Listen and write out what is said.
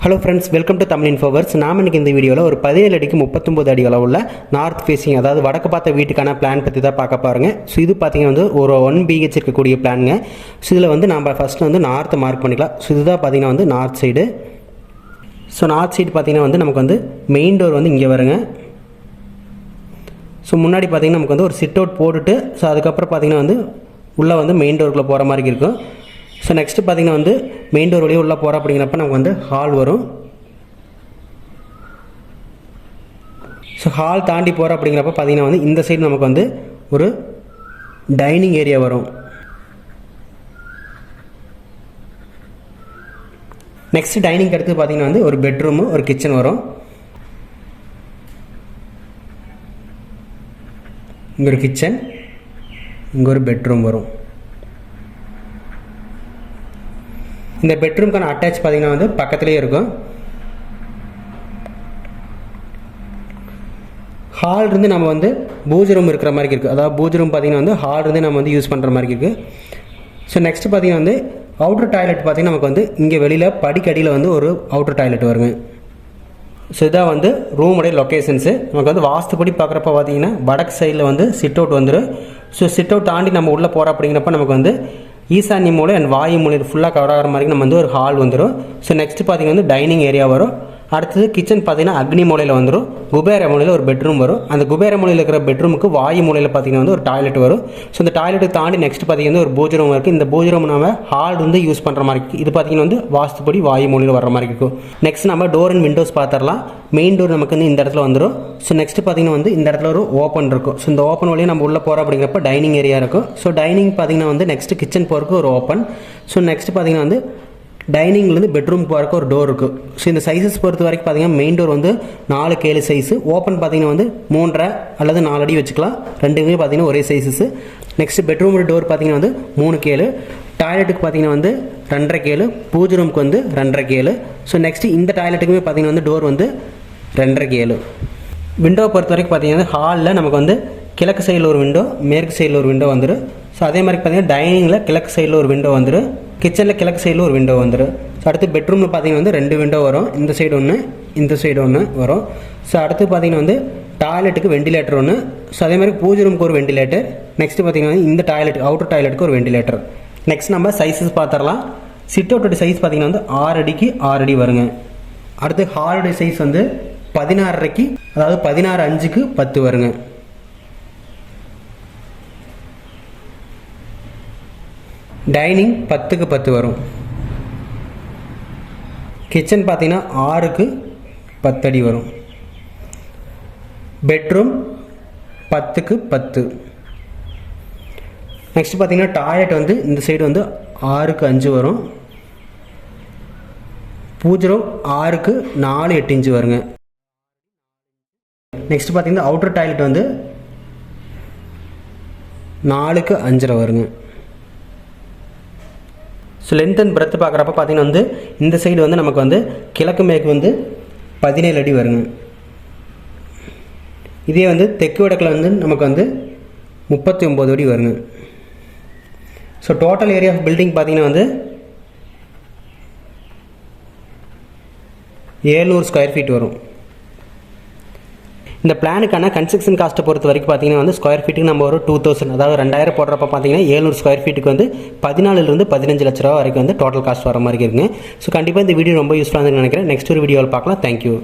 Hello friends, welcome to Tamil இன்ஃபோவர்ஸ். நாம் இன்றைக்கி இந்த வீடியோவில் ஒரு 17 அடிக்கு 39 அடி அளவுள்ள நார்த் ஃபேஸிங், அதாவது வடக்கு பார்த்த வீட்டுக்கான பிளான் பற்றி தான் பார்க்க பாருங்க. ஸோ இது பார்த்தீங்கன்னா வந்து ஒரு 1 BH இருக்கக்கூடிய பிளானுங்க. ஸோ இதில் வந்து நம்ம ஃபஸ்ட்டு வந்து நார்த்தை மார்க் பண்ணிக்கலாம். ஸோ இதுதான் பார்த்தீங்கன்னா வந்து north side. So north side பார்த்தீங்கன்னா வந்து நமக்கு வந்து மெயின் டோர் வந்து இங்கே வருங்க. ஸோ முன்னாடி பார்த்தீங்கன்னா நமக்கு வந்து ஒரு சிட் அவுட் போட்டுட்டு ஸோ அதுக்கப்புறம் பார்த்தீங்கன்னா வந்து உள்ளே வந்து மெயின் டோருக்குள்ளே போகிற மாதிரி இருக்கும். ஸோ நெக்ஸ்ட்டு பார்த்தீங்கன்னா வந்து மெயின் டோர் வழியே உள்ளே போகிறோம் அப்படிங்கிறப்ப நமக்கு வந்து ஹால் வரும். ஸோ ஹால் தாண்டி போகிறோம் அப்படிங்கிறப்ப பார்த்தீங்கன்னா வந்து இந்த சைடு நமக்கு வந்து ஒரு டைனிங் ஏரியா வரும். நெக்ஸ்ட் டைனிங் அடுத்து பார்த்தீங்கன்னா வந்து ஒரு பெட்ரூமு, ஒரு கிச்சன் வரும். இங்கே ஒரு கிச்சன், இங்கே ஒரு பெட்ரூம் வரும். இந்த பெட்ரூம்க்கான அட்டாச் பார்த்தீங்கன்னா வந்து பக்கத்துலேயே இருக்கும். ஹால் இருந்து நம்ம வந்து பூஜை ரூம் இருக்கிற மாதிரி இருக்குது. அதாவது பூஜை ரூம் பார்த்தீங்கன்னா வந்து ஹால் இருந்து நம்ம வந்து யூஸ் பண்ணுற மாதிரி இருக்குது. ஸோ நெக்ஸ்ட் பார்த்தீங்கன்னா வந்து அவுட்டர் டாய்லெட் பார்த்தீங்கன்னா நமக்கு வந்து இங்கே வெளியில் படிக்கடியில் வந்து ஒரு அவுட்டர் டாய்லெட் வருங்க. ஸோ இதான் வந்து ரூமுடைய லொக்கேஷன்ஸு. நமக்கு வந்து வாஸ்துப்படி பார்க்குறப்ப பார்த்தீங்கன்னா வடக்கு சைடில் வந்து சிட் அவுட் வந்துடும். ஸோ சிட் அவுட் தாண்டி நம்ம உள்ளே போகிறோம் அப்படிங்கிறப்ப நமக்கு வந்து ஈசான்ய மூலை அண்ட் வாயு மூலை ஃபுல்லாக கவர் ஆகிற மாதிரி நம்ம வந்து ஒரு ஹால் வந்துடும். ஸோ நெக்ஸ்ட் பார்த்தீங்கன்னா வந்து டைனிங் ஏரியா வரும். அடுத்தது கிச்சன் பார்த்தீங்கன்னா அக்னி மூலையில் வந்துடும். குபேர மூலையில் ஒரு பெட்ரூம் வரும். அந்த குபேர மூலையில் இருக்கிற பெட்ரூமுக்கு வாயு மூலையில் பார்த்தீங்கன்னா வந்து ஒரு டாய்லெட் வரும். ஸோ இந்த டாய்லெட்டை தாண்டி நெக்ஸ்ட் பார்த்தீங்கன்னா ஒரு பூஜை ரூம் இருக்குது. இந்த பூஜை ரூம் நம்ம ஹால் வந்து யூஸ் பண்ணுற மாதிரி இருக்குது. இது பார்த்தீங்கன்னா வந்து வாஸ்துப்படி வாயு மூலையில் வர மாதிரி இருக்கும். நெக்ஸ்ட் நம்ம டோர் அண்ட் விண்டோஸ் பார்த்துடலாம். மெயின் டோர் நமக்கு வந்து இந்த இடத்துல வந்துடும். ஸோ நெக்ஸ்ட் பார்த்தீங்கன்னா வந்து இந்த இடத்துல ஒரு ஓப்பன் இருக்கும். ஸோ இந்த ஓப்பன் வழியாக நம்ம உள்ளே போகிறோம் அப்படிங்கிறப்ப டைனிங் ஏரியா இருக்கும். ஸோ டைனிங் பார்த்தீங்கன்னா வந்து நெக்ஸ்ட் கிச்சன் போகிறதுக்கு ஒரு ஓப்பன். ஸோ நெக்ஸ்ட் பார்த்தீங்கன்னா வந்து டைனிங்லேருந்து பெட்ரூம் போகிறக்கு ஒரு டோர் இருக்குது. ஸோ இந்த சைஸஸ் பொறுத்த வரைக்கும் பார்த்தீங்கன்னா மெயின் டோர் வந்து 4 சைஸு, ஓப்பன் பார்த்தீங்கன்னா வந்து 3.5 அல்லது 4 அடி வச்சுக்கலாம். ரெண்டுமே பார்த்தீங்கன்னா ஒரே சைஸஸ். நெக்ஸ்ட் பெட்ரூம் டோர் பார்த்தீங்கன்னா வந்து 3 டாய்லெட்டுக்கு பார்த்தீங்கன்னா வந்து 2.5 பூஜை ரூமுக்கு வந்து 2.5. ஸோ நெக்ஸ்ட் இந்த டாய்லெட்டுக்குமே பார்த்தீங்கன்னா வந்து டோர் வந்து 2.5. விண்டோ பொறுத்த வரைக்கும் பார்த்தீங்கன்னா ஹாலில் நமக்கு வந்து கிழக்கு சைடில் ஒரு விண்டோ, மேற்கு சைடில் ஒரு விண்டோ வந்துடும். ஸோ அதே மாதிரி பார்த்தீங்கன்னா டைனிங்கில் கிழக்கு சைடில் ஒரு விண்டோ வந்துடும். கிச்சனில் கிழக்கு சைடில் ஒரு விண்டோ வந்துடும். ஸோ அடுத்து பெட்ரூமில் பார்த்தீங்கன்னா வந்து 2 விண்டோ வரும். இந்த சைடு ஒன்று, இந்த சைடு ஒன்று வரும். ஸோ அடுத்து பார்த்தீங்கன்னா வந்து டாய்லெட்டுக்கு வெண்டிலேட்டர் ஒன்று. ஸோ அதே மாதிரி பூஜை ரூமுக்கு ஒரு வெண்டிலேட்டர். நெக்ஸ்ட் பார்த்தீங்கன்னா இந்த டாய்லெட் அவுட்டர் டாய்லெட்டுக்கு ஒரு வெண்டிலேட்டர். நெக்ஸ்ட் நம்ம சைஸஸ் பார்த்துடலாம். சிட் அவுட்டோட சைஸ் பார்த்தீங்கன்னா வந்து 6 அடிக்கு 6 அடி வருங்க. அடுத்து ஹாலுடைய சைஸ் வந்து 16.5க்கு, அதாவது 16.5க்கு 10 வருங்க. டைனிங் 10க்கு 10 வரும். கிச்சன் பார்த்தீங்கன்னா 6க்கு 10 அடி வரும். பெட்ரூம் 10க்கு 10. நெக்ஸ்ட் பார்த்தீங்கன்னா டாய்லெட் வந்து இந்த சைடு வந்து 6க்கு 5 வரும். பூஜை ரூம் 6க்கு 4 8 இன்ச்சு வருங்க. நெக்ஸ்ட் பார்த்தீங்கன்னா அவுட்டர் டாய்லெட் வந்து 4க்கு 5.5 வருங்க. ஸோ லென்த் அண்ட் பிரெத் பார்க்குறப்ப பார்த்தீங்கன்னா வந்து இந்த சைடு வந்து நமக்கு வந்து கிழக்கு மேற்கு வந்து 17 அடி வருங்க. இதே வந்து தெற்கு வடக்கில் வந்து நமக்கு வந்து 39 அடி வருங்க. So total area of building பார்த்தீங்கன்னா வந்து 700 ஸ்கொயர் ஃபீட் வரும். இந்த பிளானுக்கான கன்ஸ்ட்ரக்ஷன் காஸ்ட்டை பொறுத்த வரைக்கும் பார்த்தீங்கன்னா வந்து ஸ்கொயர் ஃபீட்டுக்கு நம்ம ஒரு 2000, அதாவது 2000 போடுறப்ப பார்த்தீங்கன்னா 700 ஸ்கொயர் ஃபீட்டுக்கு வந்து 14 to 15 லட்ச ரூபா வரைக்கும் வந்து டோட்டல் காஸ்ட் வர மாதிரி இருக்குங்க. ஸோ கண்டிப்பாக இந்த வீடியோ ரொம்ப யூஸ்ஃபுல்லாக இருக்குன்னு நினைக்கிறேன். நெக்ஸ்ட் ஒரு வீடியோவில் பார்க்கலாம். தேங்க்யூ.